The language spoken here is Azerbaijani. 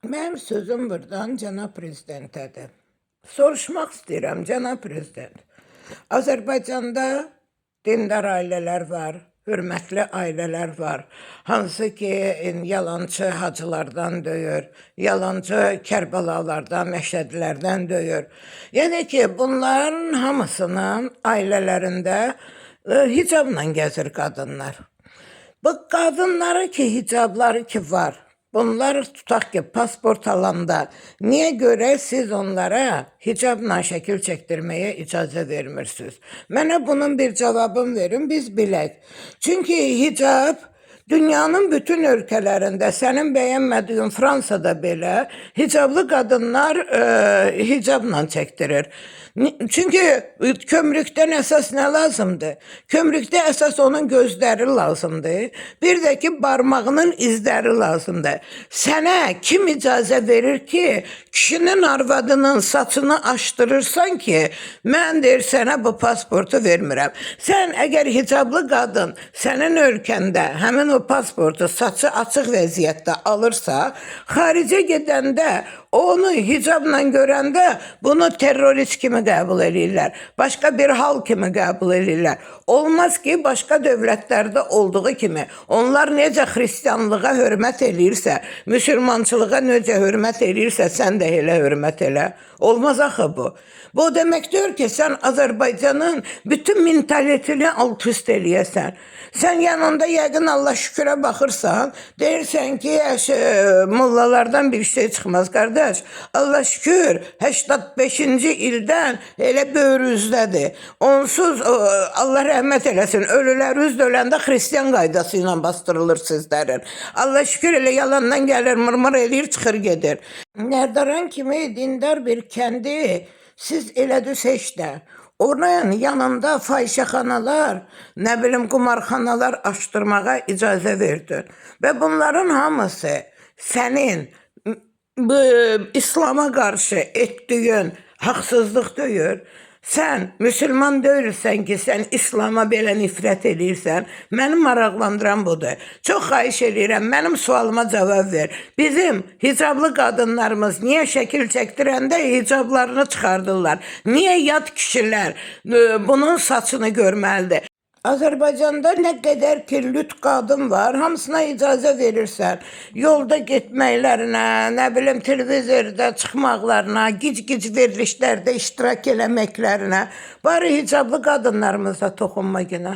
Mənim sözüm buradan cənab prezidentədir. Soruşmaq istəyirəm, cənab prezident. Azərbaycanda dindar ailələr var, hörmətli ailələr var. Hansı ki, yalancı hacılardan döyür, yalancı Kərbalalardan, Məşədilərdən döyür. Yəni ki, bunların hamısının ailələrində hicabla gəzir qadınlar. Bu qadınları ki, hicabları ki var. Bunlar tutaq ki, pasport alanda niyə görə siz onlara hicabla şəkil çəkdirməyə icazə vermirsiniz? Mənə bunun bir cavabını verin, biz bilək. Çünki hicab dünyanın bütün ölkələrində, sənin bəyənmədiyin Fransada belə hicablı qadınlar hicabla çəkdirir. Çünki kömrükdən əsas nə lazımdır? Kömrükdə əsas onun gözləri lazımdır. Bir də ki, barmağının izləri lazımdır. Sənə kim icazə verir ki, kişinin arvadının saçını açdırırsan ki, mən deyir sənə bu pasportu vermirəm. Sən əgər hicablı qadın sənin ölkəndə həmin o pasportu saçı açıq vəziyyətdə alırsa, xaricə gedəndə onu hicabla görəndə bunu terrorist kimi qəbul edirlər. Başqa bir hal kimi qəbul edirlər. Olmaz ki, başqa dövlətlərdə olduğu kimi onlar necə xristianlığa hörmət eləyirsə, müsəlmançılığa necə hörmət eləyirsə, sən də elə hörmət elə. Olmaz axı bu. Bu demək deyir ki, sən Azərbaycanın bütün mentalitini alt-üst eləyəsən. Sən yanında yəqin Allah şükürə baxırsan, deyirsən ki, mollalardan bir şey çıxmaz qardaş. Allah şükür 85-ci ildən elə böyrüzdədir. Onsuz Allah rəhmət eləsin, ölülər üz öləndə xristiyan qaydası ilə bastırılır sizlərin. Allah şükür elə yalandan gəlir, mırmır eləyir, çıxır gedir. Nərdaran kimi dindar bir kəndi siz elədiniz heç də. Onun yanında fahişəxanalar, nə bilim qumarxanalar açdırmağa icazə verdin. Və bunların hamısı sənin bu İslama qarşı etdiyin haqsızlıq deyil. Sən müsəlman deyilsən ki, sən İslama belə nifrət edirsən. Mənim maraqlandıran budur. Çox xahiş edirəm, mənim sualıma cavab ver. Bizim hicablı qadınlarımız niyə şəkil çəkdirəndə hicablarını çıxardırlar? Niyə yad kişilər bunun saçını görməlidir? Azərbaycanda nə qədər ki lüt qadın var, hamısına icazə verirsən. Yolda getməklərinə, nə bilim televizorda çıxmaqlarına, gic-gic verilişlərdə iştirak eləməklərinə. Bari hicablı qadınlarımıza toxunma günə.